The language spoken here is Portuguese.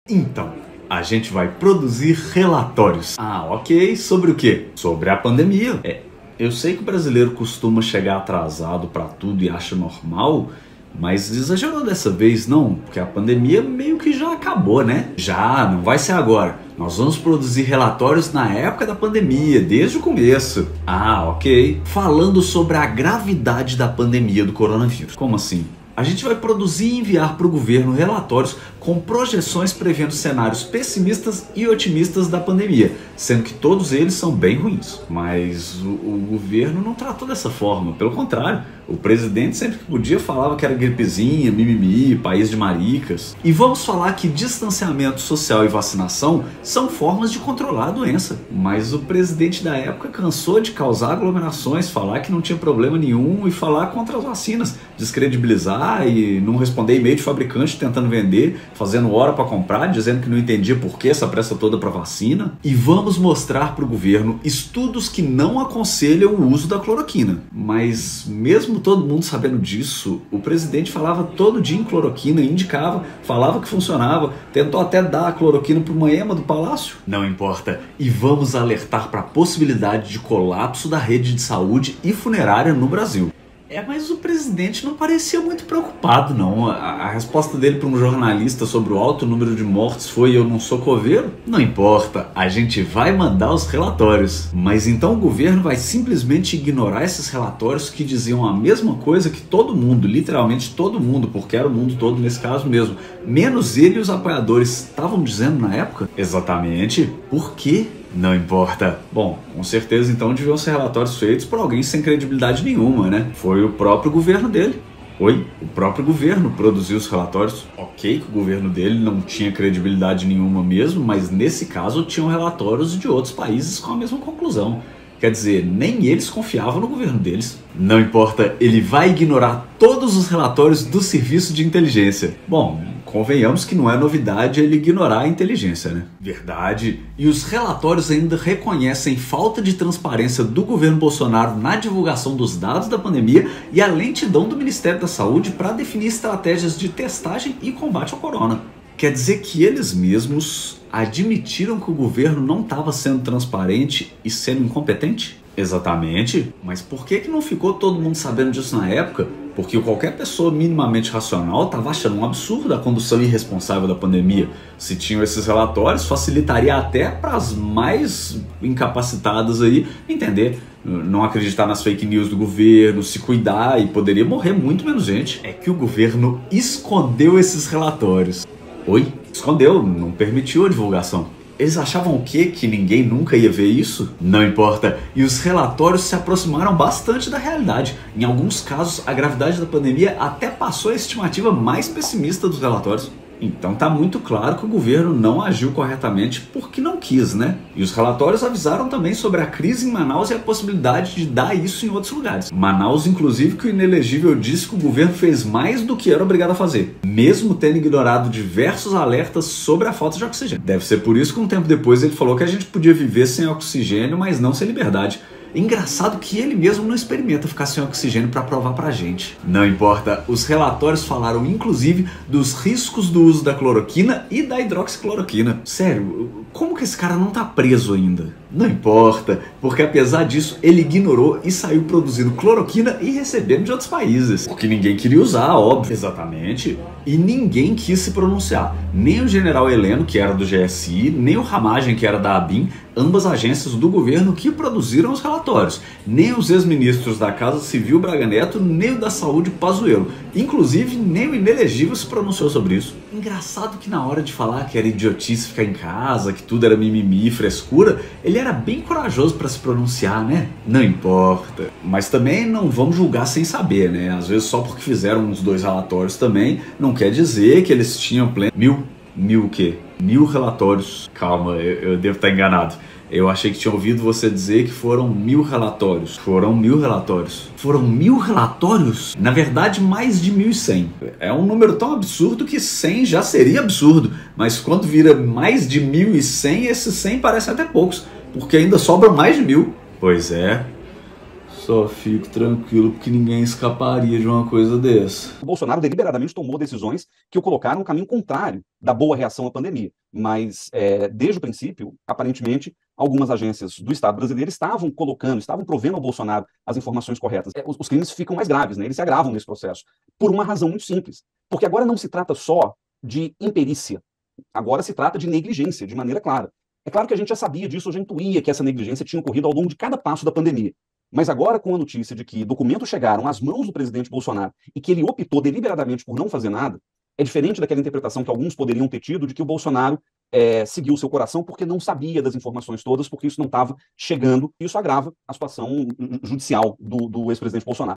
Então, a gente vai produzir relatórios. Ah, ok. Sobre o quê? Sobre a pandemia. Eu sei que o brasileiro costuma chegar atrasado pra tudo e acha normal, mas exagerou dessa vez não, porque a pandemia meio que já acabou, né? Já, não vai ser agora. Nós vamos produzir relatórios na época da pandemia, desde o começo. Ah, ok. Falando sobre a gravidade da pandemia do coronavírus. Como assim? A gente vai produzir e enviar para o governo relatórios com projeções prevendo cenários pessimistas e otimistas da pandemia, sendo que todos eles são bem ruins. Mas o governo não tratou dessa forma, pelo contrário, o presidente sempre que podia falava que era gripezinha, mimimi, país de maricas. E vamos falar que distanciamento social e vacinação são formas de controlar a doença. Mas o presidente da época cansou de causar aglomerações, falar que não tinha problema nenhum e falar contra as vacinas, descredibilizar e não responder e-mail de fabricante tentando vender, fazendo hora para comprar, dizendo que não entendia por que essa pressa toda para vacina. E vamos mostrar para o governo estudos que não aconselham o uso da cloroquina. Mas mesmo todo mundo sabendo disso, o presidente falava todo dia em cloroquina, indicava, falava que funcionava, tentou até dar a cloroquina para uma ema do palácio. Não importa. E vamos alertar para a possibilidade de colapso da rede de saúde e funerária no Brasil. Mas o presidente não parecia muito preocupado, não. A resposta dele para um jornalista sobre o alto número de mortes foi: eu não sou coveiro? Não importa, a gente vai mandar os relatórios. Mas então o governo vai simplesmente ignorar esses relatórios que diziam a mesma coisa que todo mundo, literalmente todo mundo, porque era o mundo todo nesse caso mesmo, menos ele e os apoiadores estavam dizendo na época? Exatamente. Por quê? Não importa. Bom, com certeza então deviam ser relatórios feitos por alguém sem credibilidade nenhuma, né? Foi o próprio governo dele. O próprio governo produziu os relatórios. Ok, que o governo dele não tinha credibilidade nenhuma mesmo, mas nesse caso tinham relatórios de outros países com a mesma conclusão. Quer dizer, nem eles confiavam no governo deles. Não importa, ele vai ignorar todos os relatórios do serviço de inteligência. Bom, convenhamos que não é novidade ele ignorar a inteligência, né? Verdade. E os relatórios ainda reconhecem falta de transparência do governo Bolsonaro na divulgação dos dados da pandemia e a lentidão do Ministério da Saúde para definir estratégias de testagem e combate ao corona. Quer dizer que eles mesmos admitiram que o governo não estava sendo transparente e sendo incompetente? Exatamente. Mas por que não ficou todo mundo sabendo disso na época? Porque qualquer pessoa minimamente racional estava achando um absurdo a condução irresponsável da pandemia. Se tinham esses relatórios, facilitaria até para as mais incapacitadas aí entender, não acreditar nas fake news do governo, se cuidar, e poderia morrer muito menos gente. É que o governo escondeu esses relatórios. Escondeu, não permitiu a divulgação. Eles achavam o quê? Que ninguém nunca ia ver isso? Não importa. E os relatórios se aproximaram bastante da realidade. Em alguns casos, a gravidade da pandemia até passou a estimativa mais pessimista dos relatórios. Então tá muito claro que o governo não agiu corretamente porque não quis, né? E os relatórios avisaram também sobre a crise em Manaus e a possibilidade de dar isso em outros lugares. Manaus, inclusive, que o inelegível disse que o governo fez mais do que era obrigado a fazer, mesmo tendo ignorado diversos alertas sobre a falta de oxigênio. Deve ser por isso que um tempo depois ele falou que a gente podia viver sem oxigênio, mas não sem liberdade. Engraçado que ele mesmo não experimenta ficar sem oxigênio para provar pra gente. Não importa, os relatórios falaram inclusive dos riscos do uso da cloroquina e da hidroxicloroquina. Sério, como que esse cara não tá preso ainda? Não importa, porque apesar disso ele ignorou e saiu produzindo cloroquina e recebendo de outros países. Porque ninguém queria usar, óbvio. Exatamente. E ninguém quis se pronunciar. Nem o general Heleno, que era do GSI, nem o Ramagem, que era da ABIN, ambas agências do governo que produziram os relatórios. Nem os ex-ministros da Casa Civil Braga Neto, nem o da Saúde Pazuello. Inclusive, nem o inelegível se pronunciou sobre isso. Engraçado que na hora de falar que era idiotice ficar em casa, que tudo era mimimi e frescura, ele era bem corajoso para se pronunciar, né? Não importa. Mas também não vamos julgar sem saber, né? Às vezes só porque fizeram uns 2 relatórios também, não quer dizer que eles tinham pleno... Mil o quê? 1000 relatórios. Calma, eu devo estar enganado. Eu achei que tinha ouvido você dizer que foram 1000 relatórios. Foram 1000 relatórios. Foram 1000 relatórios? Na verdade, mais de 1100. É um número tão absurdo que 100 já seria absurdo. Mas quando vira mais de 1100, esses 100 parecem até poucos. Porque ainda sobram mais de 1000. Pois é. Só fico tranquilo porque ninguém escaparia de uma coisa dessa. O Bolsonaro deliberadamente tomou decisões que o colocaram no caminho contrário da boa reação à pandemia. Mas, desde o princípio, aparentemente, algumas agências do Estado brasileiro estavam provendo ao Bolsonaro as informações corretas. Os crimes ficam mais graves, né? Eles se agravam nesse processo. Por uma razão muito simples. Porque agora não se trata só de imperícia. Agora se trata de negligência, de maneira clara. É claro que a gente já sabia disso, já intuía que essa negligência tinha ocorrido ao longo de cada passo da pandemia. Mas agora, com a notícia de que documentos chegaram às mãos do presidente Bolsonaro e que ele optou deliberadamente por não fazer nada, é diferente daquela interpretação que alguns poderiam ter tido de que o Bolsonaro seguiu o seu coração porque não sabia das informações todas, porque isso não estava chegando. Isso agrava a situação judicial do ex-presidente Bolsonaro.